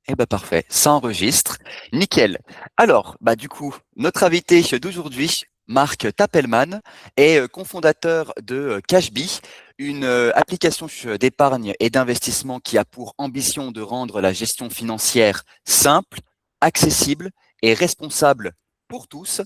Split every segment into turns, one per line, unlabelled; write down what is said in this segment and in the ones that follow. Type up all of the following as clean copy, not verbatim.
Eh ben parfait, ça enregistre. Nickel. Alors, du coup, notre invité d'aujourd'hui, Marc Tappelman, est cofondateur de Cashbee, une application d'épargne et d'investissement qui a pour ambition de rendre la gestion financière simple, accessible et responsable pour tous.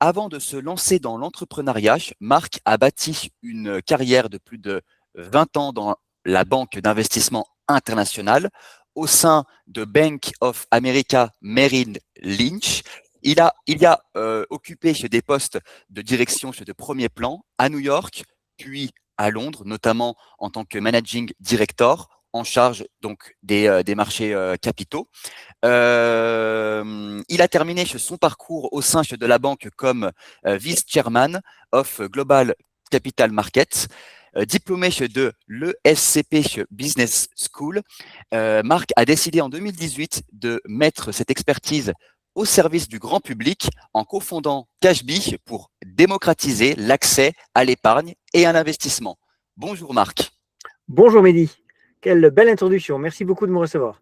Avant de se lancer dans l'entrepreneuriat, Marc a bâti une carrière de plus de 20 ans dans la banque d'investissement internationale au sein de Bank of America Merrill Lynch. Il a occupé des postes de direction de premier plan à New York, puis à Londres, notamment en tant que managing director en charge donc des marchés capitaux. Il a terminé son parcours au sein de la banque comme vice-chairman of Global Capital Markets. Diplômé de l'ESCP Business School, Marc a décidé en 2018 de mettre cette expertise au service du grand public en cofondant Cashbee pour démocratiser l'accès à l'épargne et à l'investissement. Bonjour Marc.
Bonjour Mehdi, quelle belle introduction, merci beaucoup de me recevoir.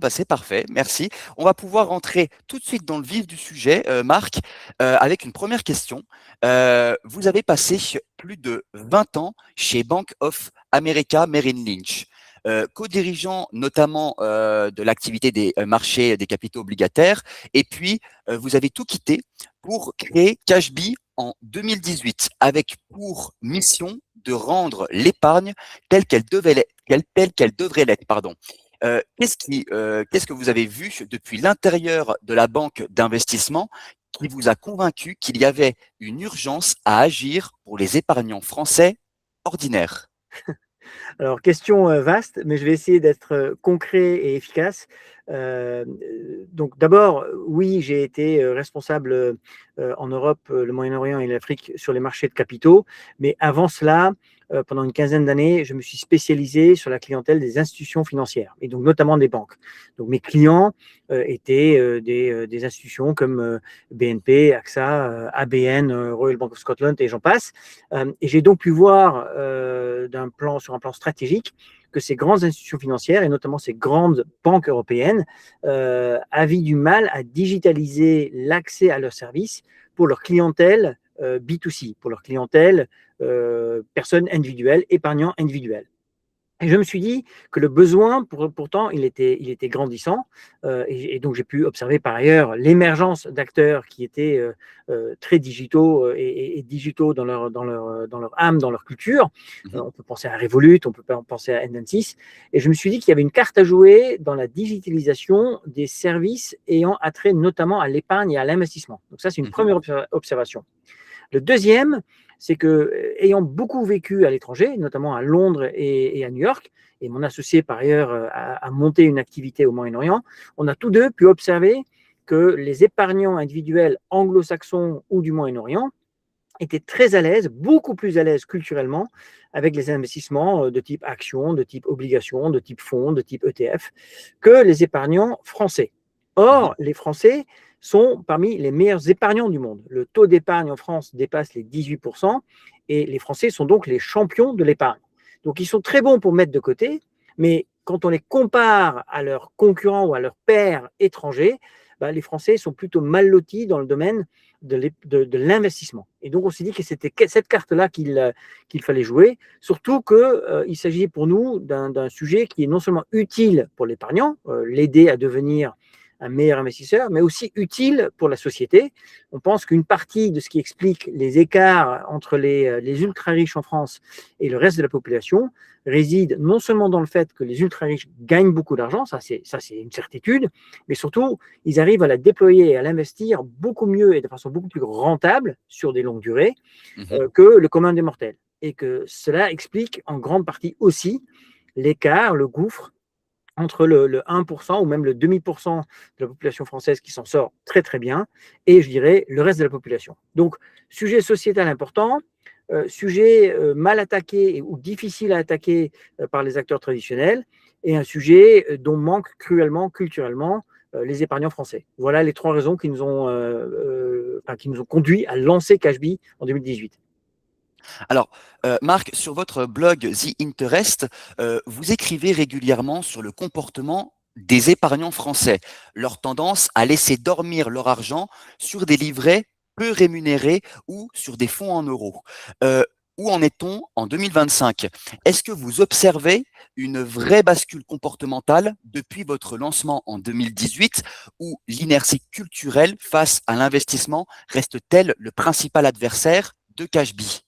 C'est parfait, merci. On va pouvoir rentrer tout de suite dans le vif du sujet, Marc, avec une première question. Vous avez passé plus de 20 ans chez Bank of America Merrill Lynch, co-dirigeant notamment de l'activité des marchés des capitaux obligataires, et puis vous avez tout quitté pour créer Cashbee en 2018, avec pour mission de rendre l'épargne telle qu'elle devrait l'être, pardon. Qu'est-ce que vous avez vu depuis l'intérieur de la banque d'investissement qui vous a convaincu qu'il y avait une urgence à agir pour les épargnants français ordinaires?
Alors, question vaste, mais je vais essayer d'être concret et efficace. Euh, donc, d'abord, oui, j'ai été responsable en Europe, le Moyen-Orient et l'Afrique sur les marchés de capitaux, mais avant cela, pendant une quinzaine d'années, je me suis spécialisé sur la clientèle des institutions financières, et donc notamment des banques. Donc, mes clients étaient des institutions comme BNP, AXA, ABN, Royal Bank of Scotland, et j'en passe. Et j'ai donc pu voir sur un plan stratégique que ces grandes institutions financières, et notamment ces grandes banques européennes, avaient du mal à digitaliser l'accès à leurs services pour leur clientèle B2C, pour leur clientèle personnes individuelles, épargnants individuels. Et je me suis dit que le besoin, pourtant, il était grandissant. Et donc, j'ai pu observer par ailleurs l'émergence d'acteurs qui étaient très digitaux et digitaux dans leur âme, dans leur culture.
Mhm.
On peut penser à Revolut, on peut penser à N26. Et je me suis dit qu'il y avait une carte à jouer dans la digitalisation des services ayant attrait notamment à l'épargne et à l'investissement. Donc, ça, c'est une
Mhm.
première observation. Le deuxième, c'est que, ayant beaucoup vécu à l'étranger, notamment à Londres et à New York, et mon associé par ailleurs a monté une activité au Moyen-Orient, on a tous deux pu observer que les épargnants individuels anglo-saxons ou du Moyen-Orient étaient très à l'aise, beaucoup plus à l'aise culturellement, avec les investissements de type action, de type obligation, de type fonds, de type ETF, que les épargnants français.
Mhm.
Or, les Français sont parmi les meilleurs épargnants du monde. Le taux d'épargne en France dépasse les 18% et les Français sont donc les champions de l'épargne. Donc, ils sont très bons pour mettre de côté, mais quand on les compare à leurs concurrents ou à leurs pairs étrangers, les Français sont plutôt mal lotis dans le domaine de l'investissement. Et donc, on s'est dit que c'était cette carte-là qu'il fallait jouer, surtout qu'il s'agit pour nous d'un sujet qui est non seulement utile pour l'épargnant, l'aider à devenir un meilleur investisseur, mais aussi utile pour la société. On pense qu'une partie de ce qui explique les écarts entre les ultra-riches en France et le reste de la population réside non seulement dans le fait que les ultra-riches gagnent beaucoup d'argent, ça c'est une certitude, mais surtout, ils arrivent à la déployer et à l'investir beaucoup mieux et de façon beaucoup plus rentable sur des longues durées
Mhm.
que le commun des mortels. Et que cela explique en grande partie aussi l'écart, le gouffre entre le 1% ou même le demi-pourcent de la population française qui s'en sort très très bien et je dirais le reste de la population. Donc, sujet sociétal important, sujet mal attaqué ou difficile à attaquer par les acteurs traditionnels et un sujet dont manquent cruellement, culturellement, les épargnants français. Voilà les trois raisons qui nous ont conduits à lancer Cashbee en 2018.
Alors, Marc, sur votre blog The Interest, vous écrivez régulièrement sur le comportement des épargnants français, leur tendance à laisser dormir leur argent sur des livrets peu rémunérés ou sur des fonds en euros. Euh, où en est-on en 2025? Est-ce que vous observez une vraie bascule comportementale depuis votre lancement en 2018 où l'inertie culturelle face à l'investissement reste-t-elle le principal adversaire de Cashbee?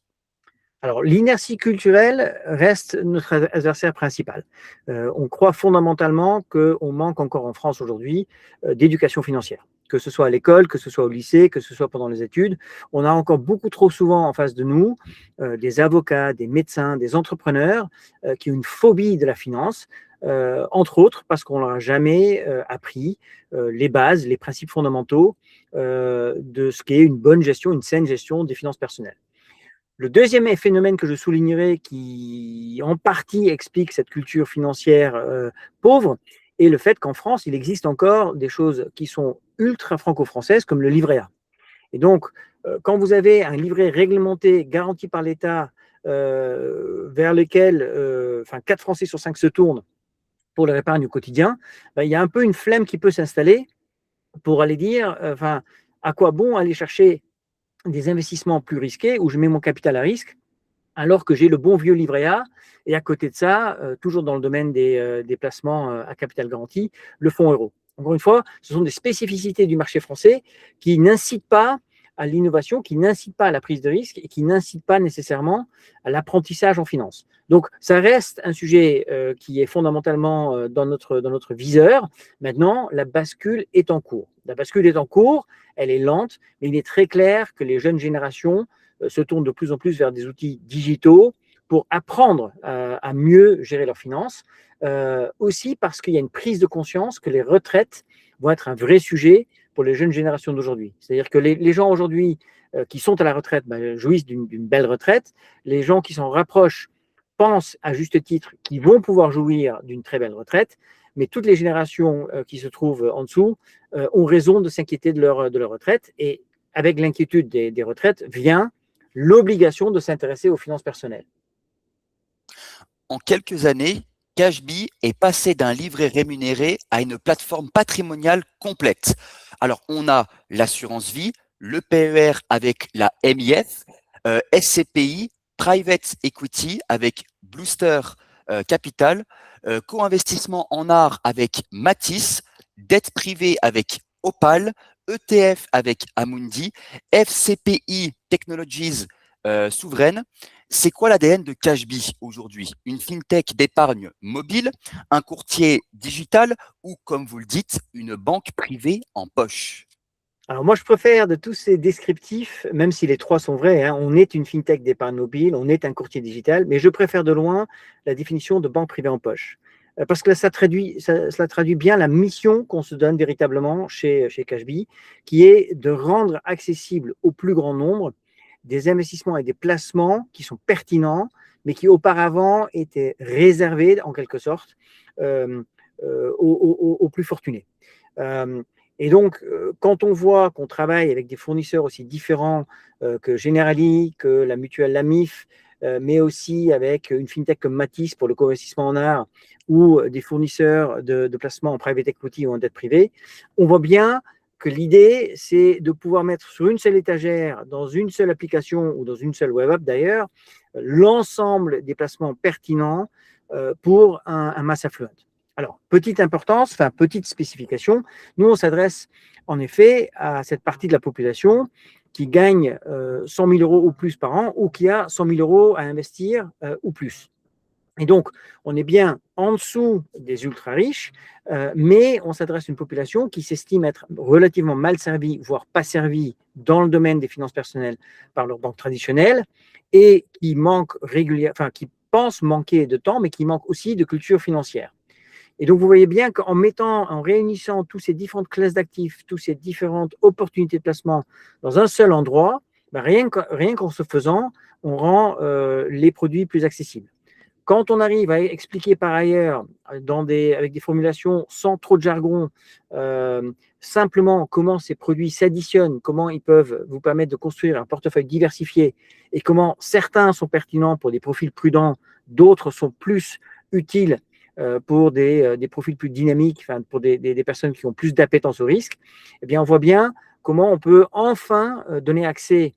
Alors, l'inertie culturelle reste notre adversaire principal. On croit fondamentalement qu'on manque encore en France aujourd'hui d'éducation financière. Que ce soit à l'école, que ce soit au lycée, que ce soit pendant les études, on a encore beaucoup trop souvent en face de nous des avocats, des médecins, des entrepreneurs qui ont une phobie de la finance, entre autres parce qu'on ne leur a jamais appris les bases, les principes fondamentaux de ce qu'est une bonne gestion, une saine gestion des finances personnelles. Le deuxième phénomène que je soulignerai qui en partie explique cette culture financière pauvre est le fait qu'en France, il existe encore des choses qui sont ultra franco-françaises comme le livret A. Et donc, quand vous avez un livret réglementé, garanti par l'État, vers lequel 4 Français sur 5 se tournent pour leur épargne au quotidien, ben, il y a un peu une flemme qui peut s'installer pour aller dire, à quoi bon aller chercher des investissements plus risqués où je mets mon capital à risque alors que j'ai le bon vieux livret A et à côté de ça, toujours dans le domaine des placements à capital garanti, le fonds euro. Encore une fois, ce sont des spécificités du marché français qui n'incitent pas à l'innovation, qui n'incitent pas à la prise de risque et qui n'incitent pas nécessairement à l'apprentissage en finance. Donc, ça reste un sujet qui est fondamentalement dans notre viseur. Maintenant, la bascule est en cours. La bascule est en cours, elle est lente, mais il est très clair que les jeunes générations se tournent de plus en plus vers des outils digitaux pour apprendre à mieux gérer leurs finances. Aussi parce qu'il y a une prise de conscience que les retraites vont être un vrai sujet pour les jeunes générations d'aujourd'hui. C'est-à-dire que les gens aujourd'hui qui sont à la retraite jouissent d'une belle retraite. Les gens qui s'en rapprochent pensent à juste titre qu'ils vont pouvoir jouir d'une très belle retraite, mais toutes les générations qui se trouvent en dessous ont raison de s'inquiéter de leur retraite. Et avec l'inquiétude des retraites vient l'obligation de s'intéresser aux finances personnelles.
En quelques années, Cashbee est passé d'un livret rémunéré à une plateforme patrimoniale complète. Alors, on a l'assurance vie, le PER avec la MIF, SCPI, Private Equity avec Bluester Capital, co-investissement en art avec Matisse, dette privée avec Opal, ETF avec Amundi, FCPI Technologies souveraine. C'est quoi l'ADN de Cashbee aujourd'hui? Une fintech d'épargne mobile, un courtier digital ou, comme vous le dites, une banque privée en poche?
Alors moi, je préfère de tous ces descriptifs, même si les trois sont vrais, hein, on est une fintech d'épargne mobile, on est un courtier digital, mais je préfère de loin la définition de banque privée en poche. Parce que cela traduit bien la mission qu'on se donne véritablement chez Cashbee, qui est de rendre accessible au plus grand nombre des investissements et des placements qui sont pertinents, mais qui auparavant étaient réservés en quelque sorte aux plus fortunés. Et donc, quand on voit qu'on travaille avec des fournisseurs aussi différents que Generali, que la mutuelle Lamif, mais aussi avec une fintech comme Matisse pour le co-investissement en art ou des fournisseurs de placement en private equity ou en dette privée, on voit bien que l'idée, c'est de pouvoir mettre sur une seule étagère, dans une seule application ou dans une seule web app d'ailleurs, l'ensemble des placements pertinents pour un mass affluent. Alors, petite importance, petite spécification, nous on s'adresse en effet à cette partie de la population qui gagne 100 000 euros ou plus par an ou qui a 100 000 euros à investir ou plus. Et donc, on est bien en dessous des ultra riches, mais on s'adresse à une population qui s'estime être relativement mal servie, voire pas servie dans le domaine des finances personnelles par leur banque traditionnelle et qui manque qui pense manquer de temps, mais qui manque aussi de culture financière. Et donc, vous voyez bien en réunissant toutes ces différentes classes d'actifs, toutes ces différentes opportunités de placement dans un seul endroit, rien qu'en ce faisant, on rend les produits plus accessibles. Quand on arrive à expliquer par ailleurs, avec des formulations sans trop de jargon, simplement comment ces produits s'additionnent, comment ils peuvent vous permettre de construire un portefeuille diversifié et comment certains sont pertinents pour des profils prudents, d'autres sont plus utiles pour des profils plus dynamiques, enfin, pour des personnes qui ont plus d'appétence au risque, eh bien, on voit bien comment on peut enfin donner accès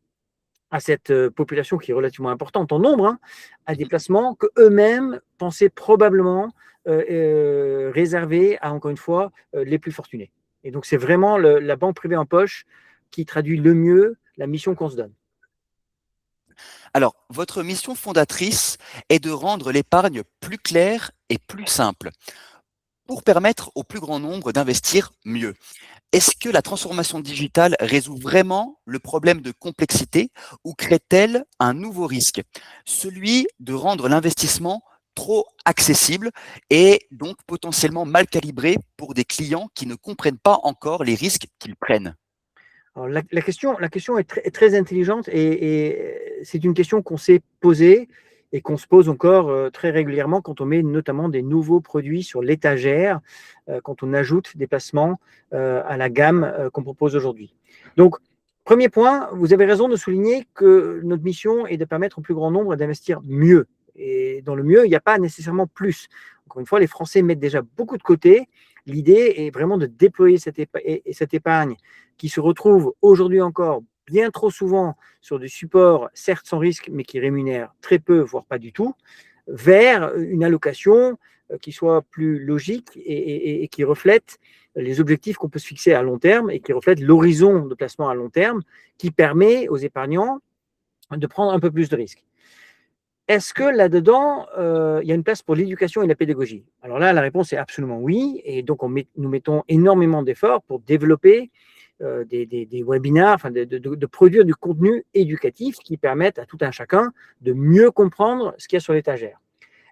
à cette population qui est relativement importante en nombre, hein, à des
Mhm.
placements qu'eux-mêmes pensaient probablement réservés à, encore une fois, les plus fortunés. Et donc, c'est vraiment la banque privée en poche qui traduit le mieux la mission qu'on se donne.
Alors, votre mission fondatrice est de rendre l'épargne plus claire et plus simple pour permettre au plus grand nombre d'investir mieux. Est-ce que la transformation digitale résout vraiment le problème de complexité ou crée-t-elle un nouveau risque, celui de rendre l'investissement trop accessible et donc potentiellement mal calibré pour des clients qui ne comprennent pas encore les risques qu'ils prennent?
Alors, la question est très intelligente et c'est une question qu'on s'est posée et qu'on se pose encore très régulièrement quand on met notamment des nouveaux produits sur l'étagère, quand on ajoute des placements à la gamme qu'on propose aujourd'hui. Donc, premier point, vous avez raison de souligner que notre mission est de permettre au plus grand nombre d'investir mieux. Et dans le mieux, il n'y a pas nécessairement plus. Encore une fois, les Français mettent déjà beaucoup de côté. L'idée est vraiment de déployer cette épargne qui se retrouvent aujourd'hui encore bien trop souvent sur des supports, certes sans risque, mais qui rémunèrent très peu, voire pas du tout, vers une allocation qui soit plus logique et qui reflète les objectifs qu'on peut se fixer à long terme et qui reflète l'horizon de placement à long terme qui permet aux épargnants de prendre un peu plus de risques. Est-ce que là-dedans, il y a une place pour l'éducation et la pédagogie? Alors là, la réponse est absolument oui. Et donc, nous mettons énormément d'efforts pour développer des webinars, enfin de produire du contenu éducatif qui permette à tout un chacun de mieux comprendre ce qu'il y a sur l'étagère.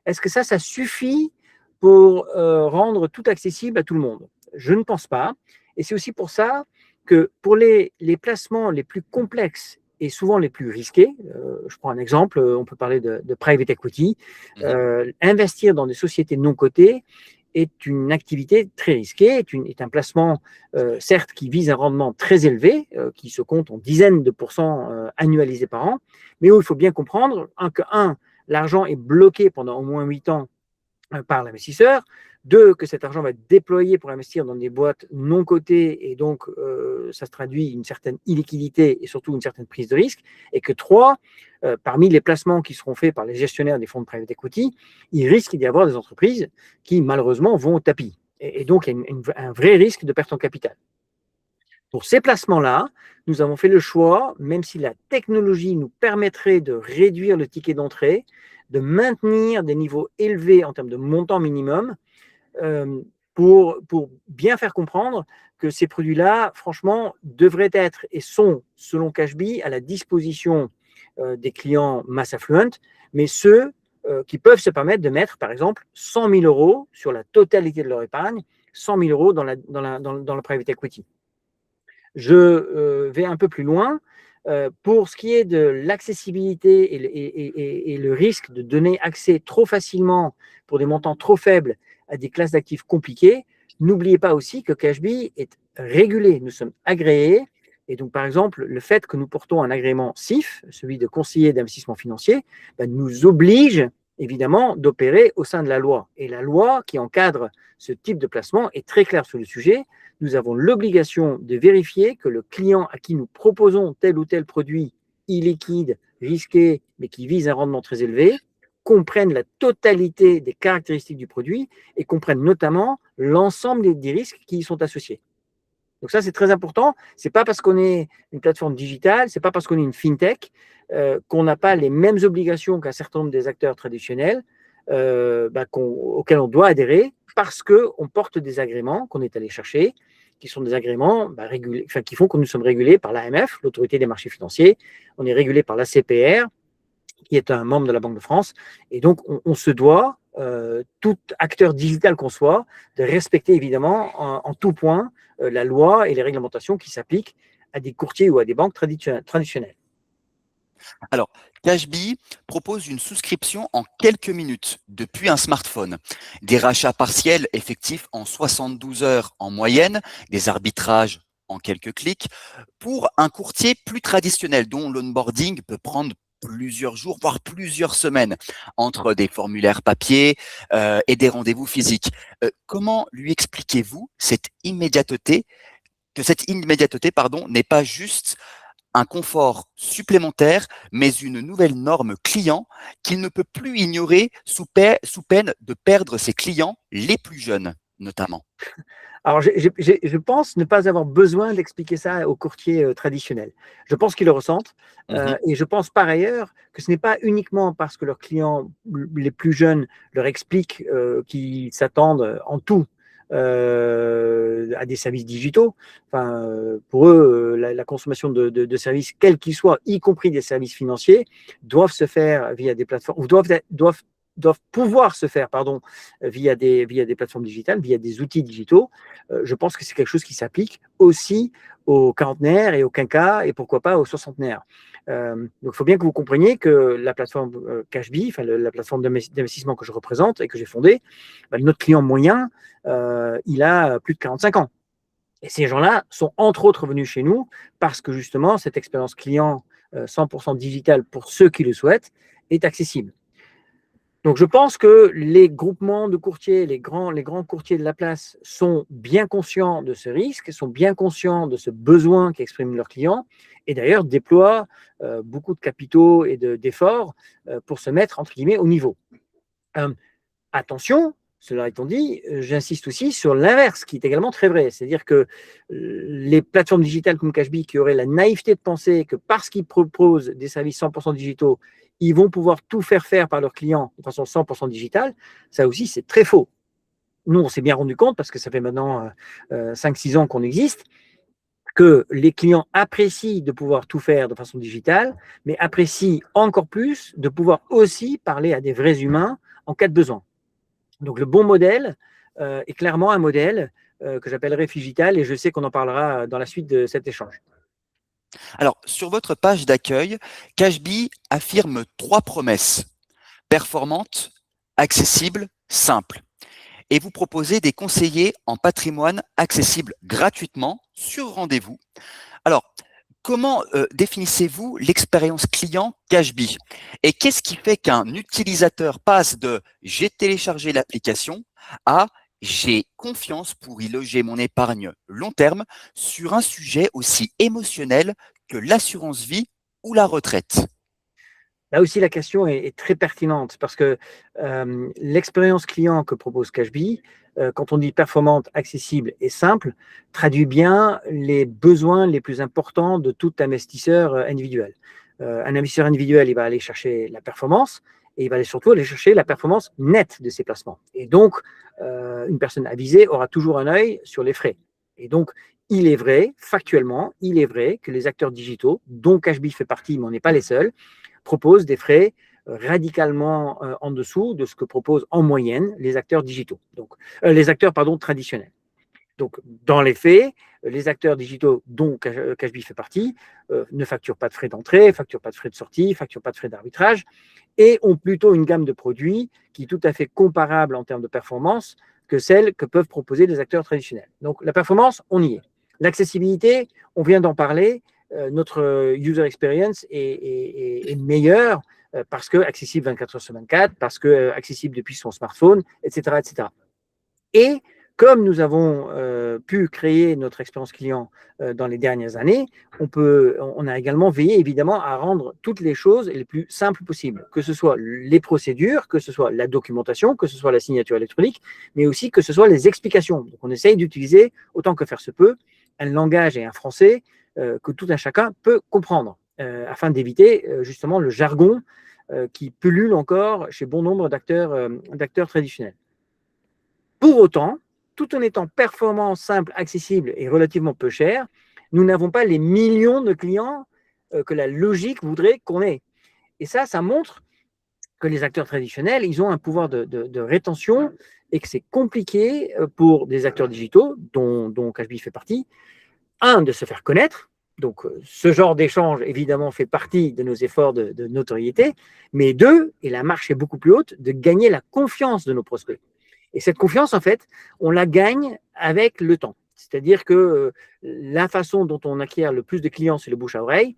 Est-ce que ça suffit pour rendre tout accessible à tout le monde? Je ne pense pas. Et c'est aussi pour ça que pour les placements les plus complexes et souvent les plus risqués, je prends un exemple, on peut parler de private equity,
Mhm.
investir dans des sociétés non cotées est une activité très risquée, est un placement certes qui vise un rendement très élevé, qui se compte en dizaines de pourcents annualisés par an, mais où il faut bien comprendre que, l'argent est bloqué pendant au moins 8 ans par l'investisseur. Deux, que cet argent va être déployé pour investir dans des boîtes non cotées et donc ça se traduit une certaine illiquidité et surtout une certaine prise de risque. Et que trois, parmi les placements qui seront faits par les gestionnaires des fonds de private equity, il risque d'y avoir des entreprises qui malheureusement vont au tapis. Et donc il y a un vrai risque de perte en capital. Pour ces placements-là, nous avons fait le choix, même si la technologie nous permettrait de réduire le ticket d'entrée, de maintenir des niveaux élevés en termes de montant minimum, euh, pour bien faire comprendre que ces produits-là, franchement, devraient être et sont, selon Cashbee, à la disposition des clients mass affluent, mais ceux qui peuvent se permettre de mettre, par exemple, 100 000 euros sur la totalité de leur épargne, 100 000 euros dans le private equity. Je vais un peu plus loin. Pour ce qui est de l'accessibilité et le risque de donner accès trop facilement pour des montants trop faibles à des classes d'actifs compliquées, n'oubliez pas aussi que Cashbee est régulé. Nous sommes agréés. Et donc, par exemple, le fait que nous portons un agrément CIF, celui de conseiller d'investissement financier, nous oblige évidemment d'opérer au sein de la loi. Et la loi qui encadre ce type de placement est très claire sur le sujet. Nous avons l'obligation de vérifier que le client à qui nous proposons tel ou tel produit illiquide, risqué, mais qui vise un rendement très élevé, comprenne la totalité des caractéristiques du produit et comprenne notamment l'ensemble des risques qui y sont associés. Donc ça, c'est très important. Ce n'est pas parce qu'on est une plateforme digitale, ce n'est pas parce qu'on est une fintech qu'on n'a pas les mêmes obligations qu'un certain nombre des acteurs traditionnels auxquels on doit adhérer parce qu'on porte des agréments qu'on est allé chercher, qui sont des agréments qui font que nous sommes régulés par l'AMF, l'autorité des marchés financiers. On est régulé par la CPR, qui est un membre de la Banque de France. Et donc, on se doit, tout acteur digital qu'on soit, de respecter évidemment en tout point la loi et les réglementations qui s'appliquent à des courtiers ou à des banques traditionnelles.
Alors, Cashbee propose une souscription en quelques minutes depuis un smartphone, des rachats partiels effectifs en 72 heures en moyenne, des arbitrages en quelques clics, pour un courtier plus traditionnel dont l'onboarding peut prendre plusieurs jours, voire plusieurs semaines entre des formulaires papier et des rendez-vous physiques. Comment lui expliquez-vous cette immédiateté, pardon, n'est pas juste un confort supplémentaire, mais une nouvelle norme client qu'il ne peut plus ignorer sous peine de perdre ses clients les plus jeunes, notamment.
Alors, je pense ne pas avoir besoin d'expliquer ça aux courtiers traditionnels. Je pense qu'ils le ressentent
Mhm.
et je pense par ailleurs que ce n'est pas uniquement parce que leurs clients les plus jeunes leur expliquent qu'ils s'attendent en tout à des services digitaux. Enfin, pour eux, la consommation de services, quels qu'ils soient, y compris des services financiers, doivent se faire via des plateformes, ou doivent pouvoir se faire, pardon, via des plateformes digitales, via des outils digitaux. Je pense que c'est quelque chose qui s'applique aussi aux quarantenaires et aux quinquas et pourquoi pas aux soixantenaires. Donc, il faut bien que vous compreniez que la plateforme Cashbee, enfin la plateforme d'investissement que je représente et que j'ai fondée, notre client moyen, il a plus de 45 ans. Et ces gens-là sont entre autres venus chez nous parce que justement, cette expérience client 100% digitale pour ceux qui le souhaitent est accessible. Donc, je pense que les groupements de courtiers, les grands courtiers de la place sont bien conscients de ce risque, sont bien conscients de ce besoin qu'expriment leurs clients et d'ailleurs déploient beaucoup de capitaux et d'efforts pour se mettre, entre guillemets, au niveau. Euh, Attention, cela étant dit, j'insiste aussi sur l'inverse, qui est également très vrai. C'est-à-dire que les plateformes digitales comme Cashbee qui auraient la naïveté de penser que parce qu'ils proposent des services 100% digitaux, ils vont pouvoir tout faire par leurs clients de façon 100% digitale, ça aussi, c'est très faux. Nous, on s'est bien rendu compte, parce que ça fait maintenant 5-6 ans qu'on existe, que les clients apprécient de pouvoir tout faire de façon digitale, mais apprécient encore plus de pouvoir aussi parler à des vrais humains en cas de besoin. Donc, le bon modèle est clairement un modèle que j'appellerai Figital et je sais qu'on en parlera dans la suite de cet échange.
Alors, sur votre page d'accueil, Cashbee affirme 3 promesses: performantes, accessibles, simples. Et vous proposez des conseillers en patrimoine accessibles gratuitement sur rendez-vous. Alors, comment définissez-vous l'expérience client Cashbee? Et qu'est-ce qui fait qu'un utilisateur passe de j'ai téléchargé l'application à j'ai confiance pour y loger mon épargne long terme sur un sujet aussi émotionnel que l'assurance vie ou la retraite?
Là aussi, la question est très pertinente parce que l'expérience client que propose Cashbee, quand on dit performante, accessible et simple, traduit bien les besoins les plus importants de tout investisseur individuel. Un investisseur individuel, il va aller chercher la performance et il va surtout aller chercher la performance nette de ses placements. Et donc, une personne avisée aura toujours un œil sur les frais. Et donc, il est vrai, factuellement, il est vrai que les acteurs digitaux, dont Cashbee fait partie, mais on n'est pas les seuls, proposent des frais radicalement en dessous de ce que proposent en moyenne les acteurs digitaux, donc les acteurs pardon, traditionnels. Donc, dans les faits, les acteurs digitaux dont Cashbee fait partie ne facturent pas de frais d'entrée, ne facturent pas de frais de sortie, ne facturent pas de frais d'arbitrage et ont plutôt une gamme de produits qui est tout à fait comparable en termes de performance que celle que peuvent proposer les acteurs traditionnels. Donc, la performance, on y est. L'accessibilité, on vient d'en parler, notre user experience est meilleure parce que accessible 24 heures sur 24, parce que accessible depuis son smartphone, etc., etc. Et comme nous avons pu créer notre expérience client dans les dernières années, on a également veillé évidemment à rendre toutes les choses les plus simples possibles, que ce soit les procédures, que ce soit la documentation, que ce soit la signature électronique, mais aussi que ce soit les explications. Donc on essaye d'utiliser, autant que faire se peut, un langage et un français que tout un chacun peut comprendre, afin d'éviter justement le jargon qui pullule encore chez bon nombre d'acteurs traditionnels. Pour autant, tout en étant performant, simple, accessible et relativement peu cher, nous n'avons pas les millions de clients que la logique voudrait qu'on ait. Et ça montre que les acteurs traditionnels, ils ont un pouvoir de rétention et que c'est compliqué pour des acteurs digitaux, dont Cashbee fait partie, de se faire connaître. Donc, ce genre d'échange, évidemment, fait partie de nos efforts de notoriété. Mais deux, et la marche est beaucoup plus haute, de gagner la confiance de nos prospects. Et cette confiance, en fait, on la gagne avec le temps. C'est-à-dire que la façon dont on acquiert le plus de clients, c'est le bouche à oreille.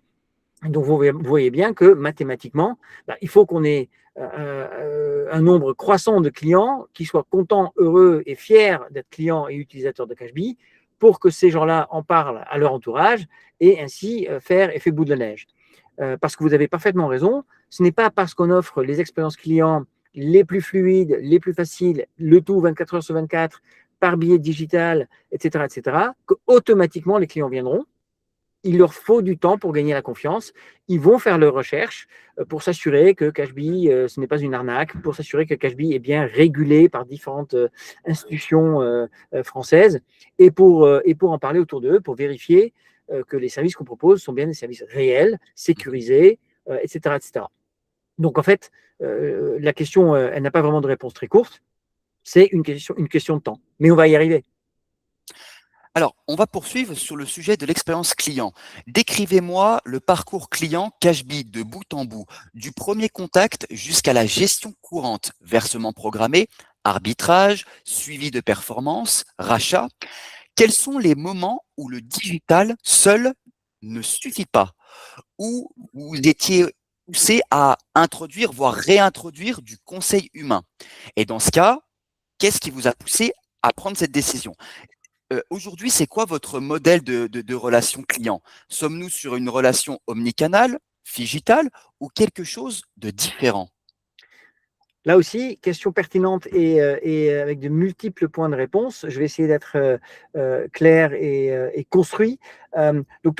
Donc, vous voyez bien que mathématiquement, il faut qu'on ait un nombre croissant de clients qui soient contents, heureux et fiers d'être clients et utilisateurs de Cashbee pour que ces gens-là en parlent à leur entourage et ainsi faire effet boule de neige. Parce que vous avez parfaitement raison, ce n'est pas parce qu'on offre les expériences clients les plus fluides, les plus faciles, le tout 24 heures sur 24, par billet digital, etc., qu'automatiquement les clients viendront. Il leur faut du temps pour gagner la confiance. Ils vont faire leurs recherches pour s'assurer que Cashbee, ce n'est pas une arnaque, pour s'assurer que Cashbee est bien régulé par différentes institutions françaises et pour en parler autour d'eux, pour vérifier que les services qu'on propose sont bien des services réels, sécurisés, etc., etc. Donc, en fait, la question, elle n'a pas vraiment de réponse très courte. C'est une question de temps. Mais on va y arriver.
Alors, on va poursuivre sur le sujet de l'expérience client. Décrivez-moi le parcours client Cashbee de bout en bout, du premier contact jusqu'à la gestion courante, versement programmé, arbitrage, suivi de performance, rachat. Quels sont les moments où le digital seul ne suffit pas, où vous étiez poussé à introduire, voire réintroduire du conseil humain? Et dans ce cas, qu'est-ce qui vous a poussé à prendre cette décision? Aujourd'hui, c'est quoi votre modèle de relation client? Sommes-nous sur une relation omnicanale, digitale ou quelque chose de différent?
Là aussi, question pertinente et avec de multiples points de réponse. Je vais essayer d'être clair et construit. Donc,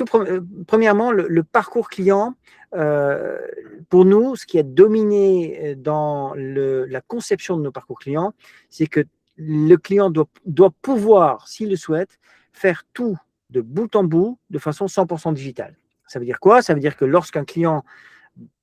premièrement, le parcours client, euh, pour nous, ce qui a dominé dans la conception de nos parcours clients, c'est que le client doit pouvoir, s'il le souhaite, faire tout de bout en bout de façon 100% digitale. Ça veut dire quoi? Ça veut dire que lorsqu'un client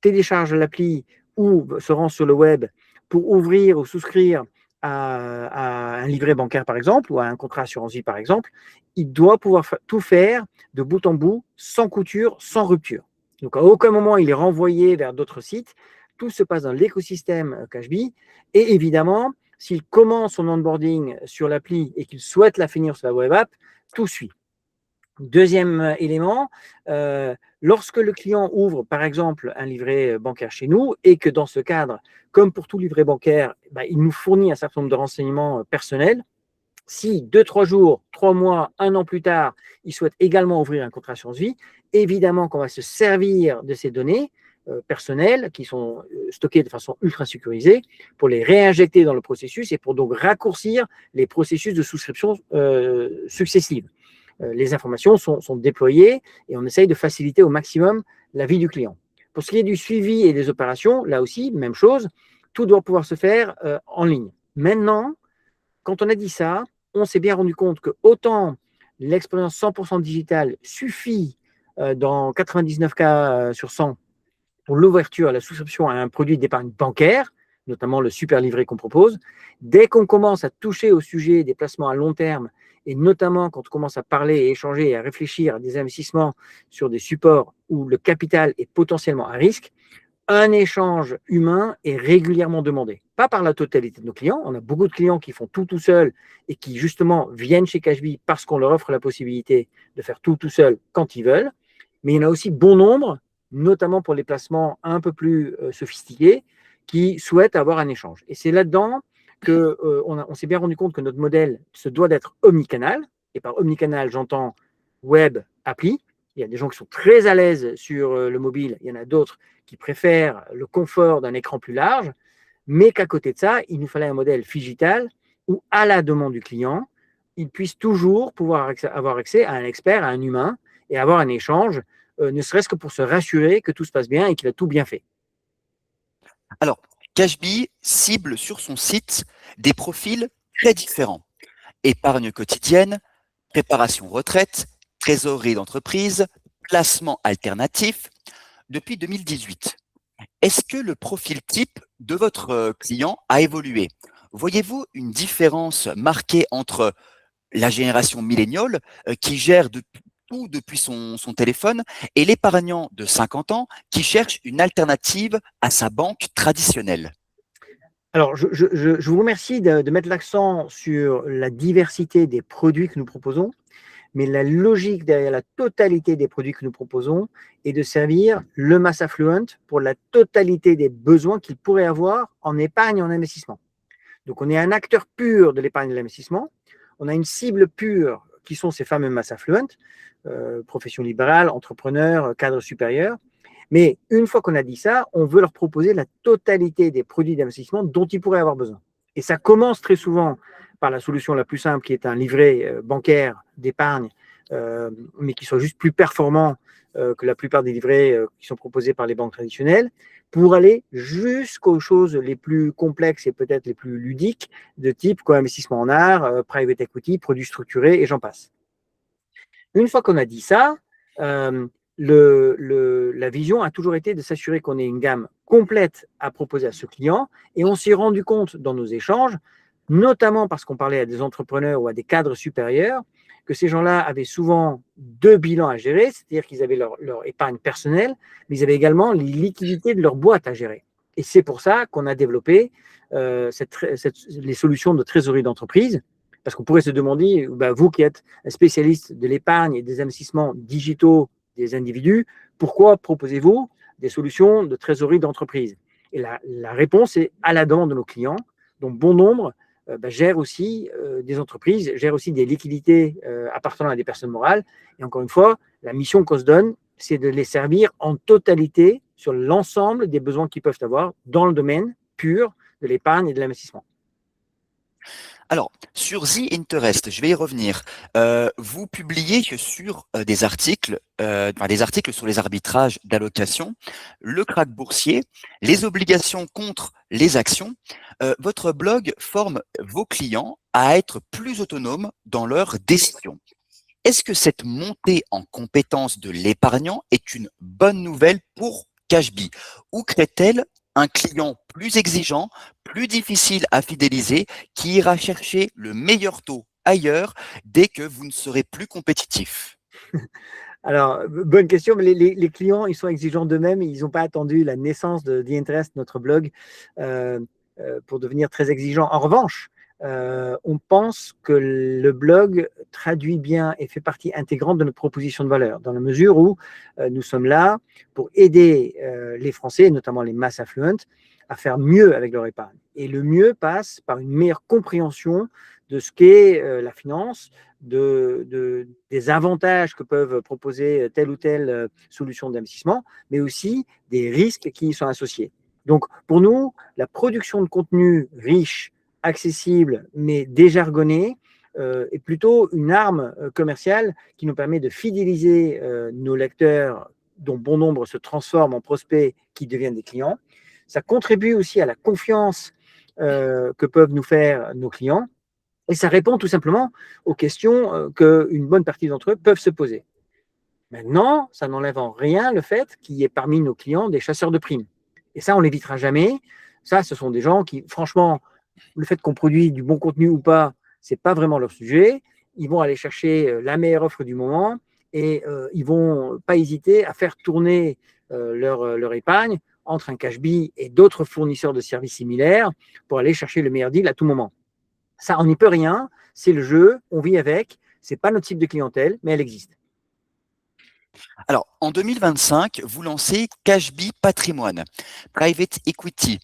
télécharge l'appli ou se rend sur le web pour ouvrir ou souscrire à un livret bancaire, par exemple, ou à un contrat assurance vie, par exemple, il doit pouvoir tout faire de bout en bout, sans couture, sans rupture. Donc, à aucun moment, il est renvoyé vers d'autres sites. Tout se passe dans l'écosystème Cashbee. Et évidemment, s'il commence son onboarding sur l'appli et qu'il souhaite la finir sur la web app, tout suit. Deuxième élément, lorsque le client ouvre, par exemple, un livret bancaire chez nous et que dans ce cadre, comme pour tout livret bancaire, il nous fournit un certain nombre de renseignements personnels, si 2-3 jours, 3 mois, 1 an plus tard, il souhaite également ouvrir un contrat assurance vie, évidemment qu'on va se servir de ces données personnelles qui sont stockées de façon ultra sécurisée pour les réinjecter dans le processus et pour donc raccourcir les processus de souscription successives. Les informations sont déployées et on essaye de faciliter au maximum la vie du client. Pour ce qui est du suivi et des opérations, là aussi, même chose, tout doit pouvoir se faire en ligne. Maintenant, quand on a dit ça, on s'est bien rendu compte que autant l'expérience 100% digitale suffit dans 99 cas sur 100 pour l'ouverture, la souscription à un produit d'épargne bancaire, notamment le super livret qu'on propose, dès qu'on commence à toucher au sujet des placements à long terme, et notamment quand on commence à parler et échanger et à réfléchir à des investissements sur des supports où le capital est potentiellement à risque, un échange humain est régulièrement demandé. Pas par la totalité de nos clients. On a beaucoup de clients qui font tout seul et qui justement viennent chez Cashbee parce qu'on leur offre la possibilité de faire tout seul quand ils veulent. Mais il y en a aussi bon nombre, notamment pour les placements un peu plus sophistiqués, qui souhaitent avoir un échange. Et c'est là-dedans qu'on s'est bien rendu compte que notre modèle se doit d'être omnicanal. Et par omnicanal, j'entends web, appli. Il y a des gens qui sont très à l'aise sur le mobile. Il y en a d'autres qui préfèrent le confort d'un écran plus large. Mais qu'à côté de ça, il nous fallait un modèle digital où, à la demande du client, il puisse toujours pouvoir avoir accès à un expert, à un humain, et avoir un échange, ne serait-ce que pour se rassurer que tout se passe bien et qu'il a tout bien fait.
Alors, Cashbee cible sur son site des profils très différents. Épargne quotidienne, préparation retraite, trésorerie d'entreprise, placement alternatif. Depuis 2018, est-ce que le profil type de votre client a évolué? Voyez-vous une différence marquée entre la génération milléniale qui gère tout depuis son téléphone et l'épargnant de 50 ans qui cherche une alternative à sa banque traditionnelle?
Alors, je vous remercie de mettre l'accent sur la diversité des produits que nous proposons. mais la logique derrière la totalité des produits que nous proposons est de servir le mass affluent pour la totalité des besoins qu'il pourrait avoir en épargne et en investissement. Donc, on est un acteur pur de l'épargne et de l'investissement. On a une cible pure qui sont ces fameux mass affluent, profession libérale, entrepreneurs, cadres supérieurs. Mais une fois qu'on a dit ça, on veut leur proposer la totalité des produits d'investissement dont ils pourraient avoir besoin. Et ça commence très souvent par la solution la plus simple qui est un livret bancaire d'épargne, mais qui soit juste plus performant que la plupart des livrets qui sont proposés par les banques traditionnelles, pour aller jusqu'aux choses les plus complexes et peut-être les plus ludiques, de type co-investissement en art, private equity, produits structurés, et j'en passe. Une fois qu'on a dit ça, la vision a toujours été de s'assurer qu'on ait une gamme complète à proposer à ce client, et on s'est rendu compte dans nos échanges, notamment parce qu'on parlait à des entrepreneurs ou à des cadres supérieurs, que ces gens-là avaient souvent deux bilans à gérer, c'est-à-dire qu'ils avaient leur épargne personnelle, mais ils avaient également les liquidités de leur boîte à gérer. Et c'est pour ça qu'on a développé les solutions de trésorerie d'entreprise, parce qu'on pourrait se demander, bah, vous qui êtes un spécialiste de l'épargne et des investissements digitaux des individus, pourquoi proposez-vous des solutions de trésorerie d'entreprise? Et la réponse est à la demande de nos clients, dont bon nombre gèrent aussi des entreprises, gèrent aussi des liquidités appartenant à des personnes morales. Et encore une fois, la mission qu'on se donne, c'est de les servir en totalité sur l'ensemble des besoins qu'ils peuvent avoir dans le domaine pur de l'épargne et de l'investissement.
Alors, sur The Interest, je vais y revenir. Vous publiez sur des articles sur les arbitrages d'allocation, le krach boursier, les obligations contre les actions. Votre blog forme vos clients à être plus autonomes dans leurs décisions. Est-ce que cette montée en compétence de l'épargnant est une bonne nouvelle pour Cashbee, ou crée-t-elle un client plus exigeant, plus difficile à fidéliser, qui ira chercher le meilleur taux ailleurs dès que vous ne serez plus compétitif?
Alors, bonne question, mais les clients, ils sont exigeants d'eux-mêmes, ils n'ont pas attendu la naissance de The Interest, notre blog, pour devenir très exigeants. En revanche, on pense que le blog traduit bien et fait partie intégrante de notre proposition de valeur, dans la mesure où nous sommes là pour aider les Français, notamment les mass affluents, à faire mieux avec leur épargne. Et le mieux passe par une meilleure compréhension de ce qu'est la finance, des avantages que peuvent proposer telle ou telle solution d'investissement, mais aussi des risques qui y sont associés. Donc, pour nous, la production de contenu riche, accessible, mais déjargonné, est plutôt une arme commerciale qui nous permet de fidéliser nos lecteurs, dont bon nombre se transforment en prospects qui deviennent des clients. Ça contribue aussi à la confiance que peuvent nous faire nos clients. Et ça répond tout simplement aux questions qu'une bonne partie d'entre eux peuvent se poser. Maintenant, ça n'enlève en rien le fait qu'il y ait parmi nos clients des chasseurs de primes. Et ça, on ne l'évitera jamais. Ça, ce sont des gens qui, franchement, le fait qu'on produit du bon contenu ou pas, ce n'est pas vraiment leur sujet. Ils vont aller chercher la meilleure offre du moment et ils ne vont pas hésiter à faire tourner leur épargne entre un Cashbee et d'autres fournisseurs de services similaires pour aller chercher le meilleur deal à tout moment. Ça, on n'y peut rien, c'est le jeu, on vit avec, ce n'est pas notre type de clientèle, mais elle existe.
Alors, en 2025, vous lancez Cashbee Patrimoine, Private Equity,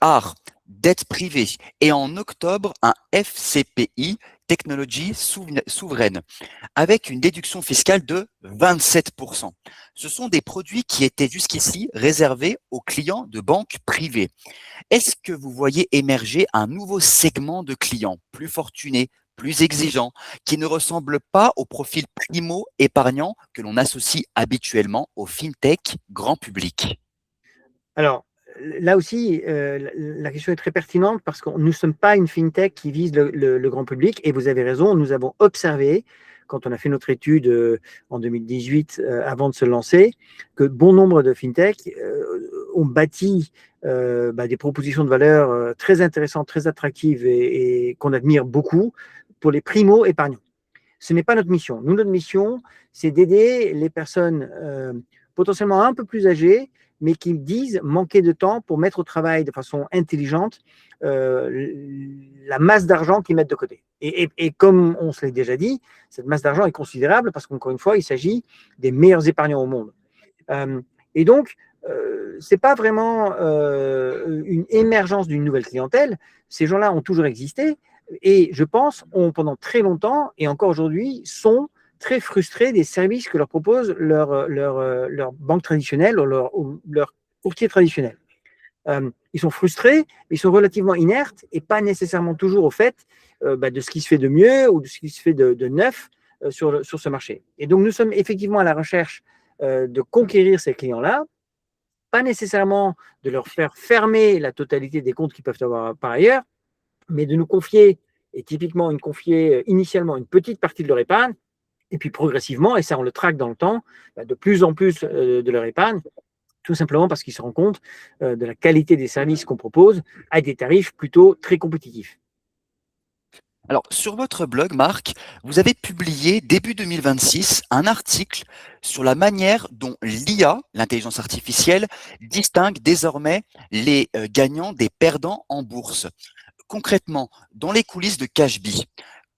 art, dette privée, et en octobre, un FCPI, technologie souveraine, avec une déduction fiscale de 27%. Ce sont des produits qui étaient jusqu'ici réservés aux clients de banques privées. Est-ce que vous voyez émerger un nouveau segment de clients plus fortunés, plus exigeants, qui ne ressemblent pas au profil primo-épargnant que l'on associe habituellement au fintech grand public?
Alors, là aussi, la question est très pertinente parce que nous ne sommes pas une fintech qui vise le grand public, et vous avez raison, nous avons observé, quand on a fait notre étude en 2018, avant de se lancer, que bon nombre de fintech ont bâti des propositions de valeur très intéressantes, très attractives et qu'on admire beaucoup pour les primo-épargnants. Ce n'est pas notre mission. Nous, notre mission, c'est d'aider les personnes potentiellement un peu plus âgées, mais qui disent manquer de temps pour mettre au travail de façon intelligente la masse d'argent qu'ils mettent de côté. Et comme on se l'est déjà dit, cette masse d'argent est considérable parce qu'encore une fois, il s'agit des meilleurs épargnants au monde. Et donc, ce n'est pas vraiment une émergence d'une nouvelle clientèle. Ces gens-là ont toujours existé et je pense, ont pendant très longtemps et encore aujourd'hui, sont très frustrés des services que leur propose leur banque traditionnelle ou leur courtier traditionnel. Ils sont frustrés, mais ils sont relativement inertes et pas nécessairement toujours au fait de ce qui se fait de mieux ou de ce qui se fait de neuf sur ce marché. Et donc, nous sommes effectivement à la recherche de conquérir ces clients-là, pas nécessairement de leur faire fermer la totalité des comptes qu'ils peuvent avoir par ailleurs, mais de nous confier, et typiquement confier initialement une petite partie de leur épargne, et puis progressivement, et ça on le traque dans le temps, de plus en plus de leur épargne, tout simplement parce qu'ils se rendent compte de la qualité des services qu'on propose à des tarifs plutôt très compétitifs.
Alors, sur votre blog, Marc, vous avez publié début 2026 un article sur la manière dont l'IA, l'intelligence artificielle, distingue désormais les gagnants des perdants en bourse. Concrètement, dans les coulisses de Cashbee,